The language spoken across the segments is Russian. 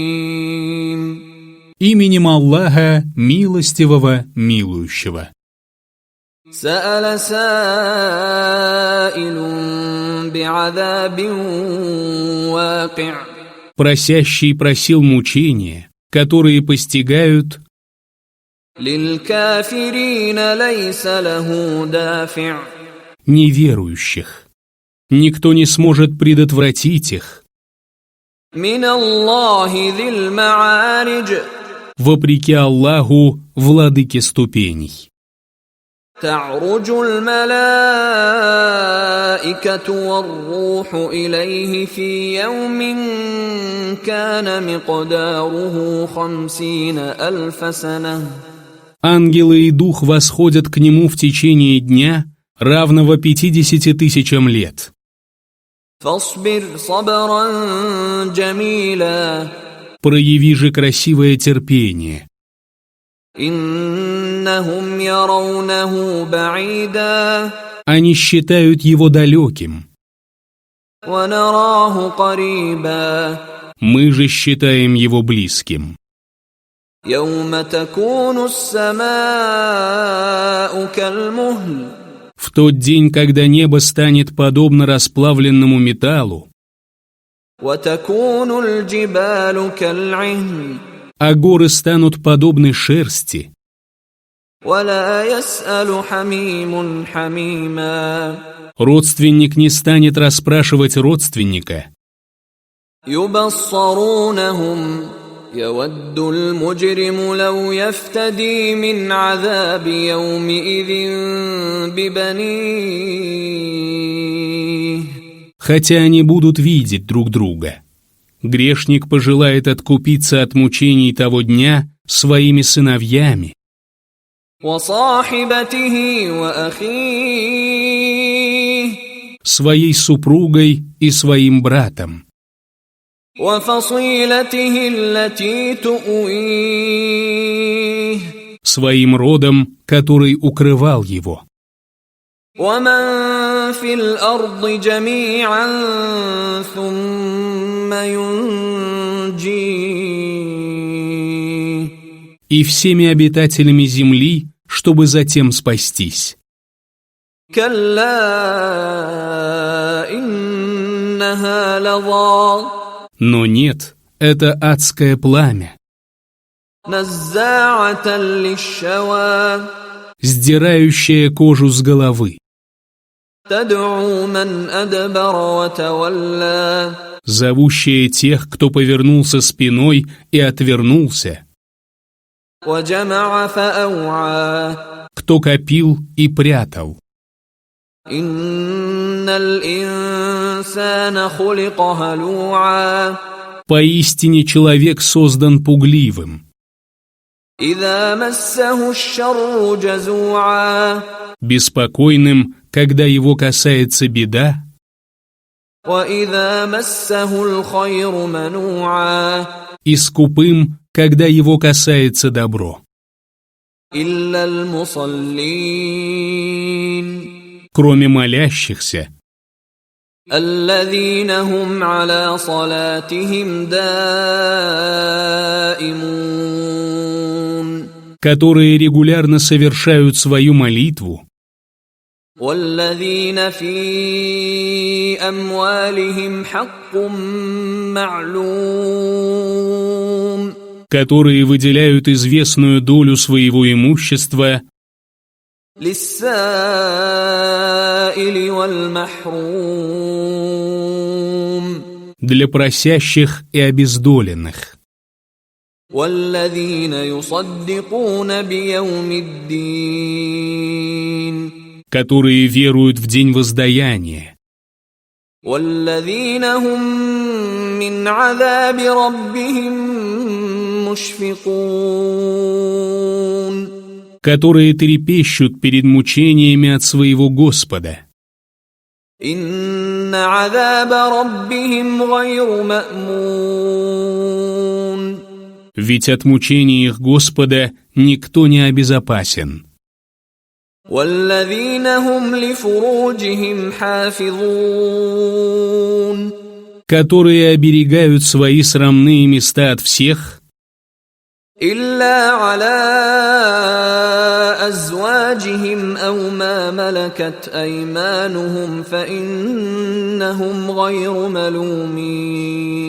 Бисмиллахир-рахманир-рахим. Именем Аллаха, милостивого, милующего. Са'аля са'илун би'адабин ваки'. Просящий просил мучения, которые постигают Лиль-кафирина лейса лаху дафи'. неверующих. Никто не сможет предотвратить их. Мин Аллахи зиль-ма'аридж. Вопреки Аллаху, владыке ступеней. تعرج الملائكة والروح إليه في يوم كان مقداره 50,000 سنة. Ангелы и дух восходят к нему в течение дня, равного 50 тысячам лет. فاصبر صبرا جميلا. Прояви же красивое терпение. إنهم يرونه بعيدا. Они считают его далеким. ونراه قريبا. Мы же считаем его близким. يوم تكون السماء كالمهل. В тот день, когда небо станет подобно расплавленному металлу, وتكون الجبال كالعهن. а горы станут подобны шерсти, ولا يسأل حميم حميما. родственник не станет расспрашивать родственника. يبصرونهم يود المجرم لو يفتدي من عذاب يومئذ ببنيه. Хотя они будут видеть друг друга. Грешник пожелает откупиться от мучений того дня своими сыновьями, وصاحبته وأخيه. своей супругой и своим братом, وفصيلته التي تؤويه. своим родом, который укрывал его, ومن في الأرض جميعا ثم ينجيه. и всеми обитателями земли, чтобы затем спастись. كلا إنها لظى. Но нет, это адское пламя, نزاعة للشوى. сдирающее кожу с головы, تدعو من أدبر وتولى. зовущее тех, кто повернулся спиной и отвернулся, وجمع فأوعى. кто копил и прятал. إن الإنسان خلق هلوعا. Поистине человек создан пугливым, إذا مسه الشر جزوعا. беспокойным, когда его касается беда, وإذا مسه الخير منوعا. и скупым, когда его касается добро. إلا المصلين. Кроме молящихся, الذين هم على صلاتهم دائمون. которые регулярно совершают свою молитву, والذين في أموالهم حق معلوم. которые выделяют известную долю своего имущества للسائل والمحروم. для просящих и обездоленных, والذين يصدقون بيوم الدين. которые веруют в день воздаяния, والذين هم من عذاب ربهم مشفقون. которые трепещут перед мучениями от своего Господа. إن عذاب ربهم غير مأمون. Ведь от мучений их Господа никто не обезопасен. والذين هم لفروجهم حافظون. которые оберегают свои срамные места от всех, إلا على أزواجهم أو ما ملكت أيمانهم فإنهم غير ملومين.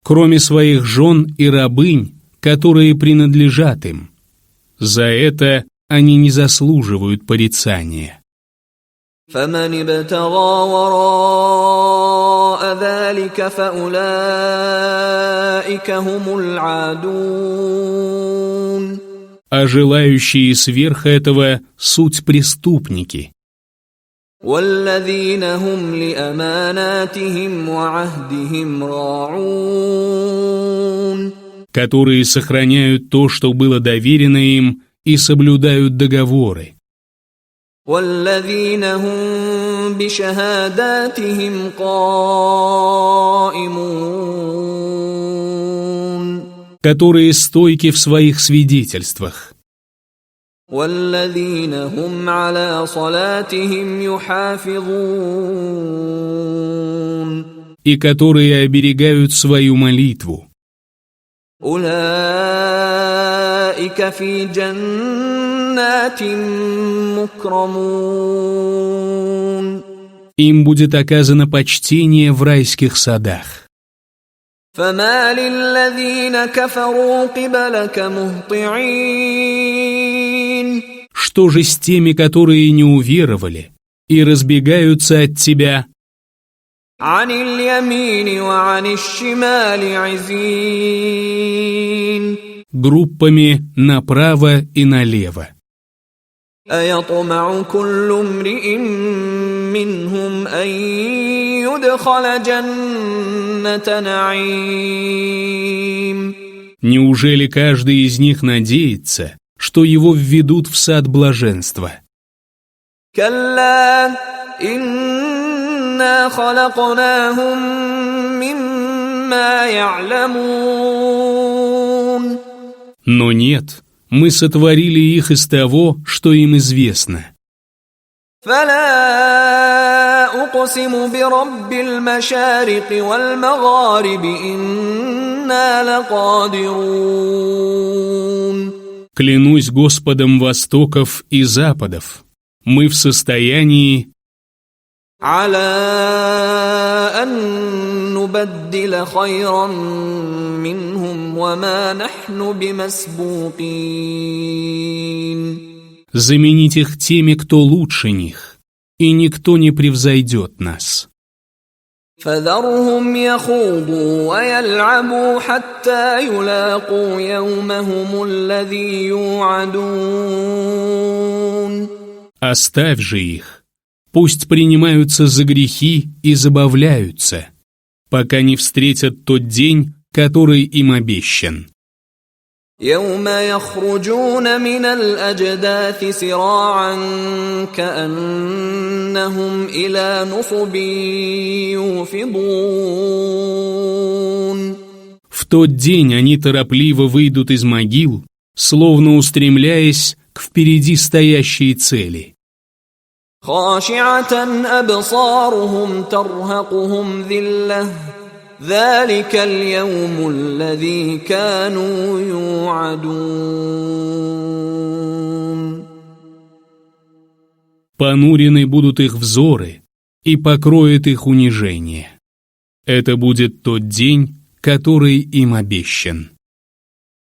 кроме своих жен и рабынь, которые принадлежат им. За это они не заслуживают порицания. فمن ابتغى وراء ذلك فأولئك هم العادون. А желающие сверх этого суть преступники, والذين هم لأماناتهم وعهدهم راعون. которые сохраняют то, что было доверено им, и соблюдают договоры, والذين هم بشهاداتهم قائمون. которые стойки в своих свидетельствах, والذين هم على صلاتهم يحافظون. и которые оберегают свою молитву. أولئك في جنات مكرمون. Им будет оказано почтение в райских садах. فما للذين كفروا قبلك مهطعين. Что же с теми, которые не уверовали и разбегаются от тебя, عن اليمين وعن الشمال عزين. группами направо и налево? أيطمع كل امرئ منهم أن يدخل جنة نعيم. Неужели каждый из них надеется, что его введут в сад блаженства? كلا إنا خلقناهم مما يعلمون. Но нет, мы сотворили их из того, что им известно. فلا أقسم برب المشارق والمغارب إنا لقادرون. Клянусь Господом Востоков и Западов, мы в состоянии على أن نبدل خيرا منهم وما نحن بمسبوقين. заменить их теми, кто лучше них, и никто не превзойдет нас. فذرهم يخوضوا ويلعبوا حتى يلاقوا يومهم الذي يوعدون. Оставь же их, пусть принимаются за грехи и забавляются, пока не встретят тот день, который им обещан. يوم يخرجون من الأجداث سراعا كأنهم إلى نصب يوفضون. В тот день они торопливо выйдут из могил, словно устремляясь к впереди стоящей цели. خاشعة أبصارهم ترهقهم ذلة ذلك اليوم الذي كانوا يوعدون. Понурены будут их взоры, и покроет их унижение. Это будет тот день, который им обещан.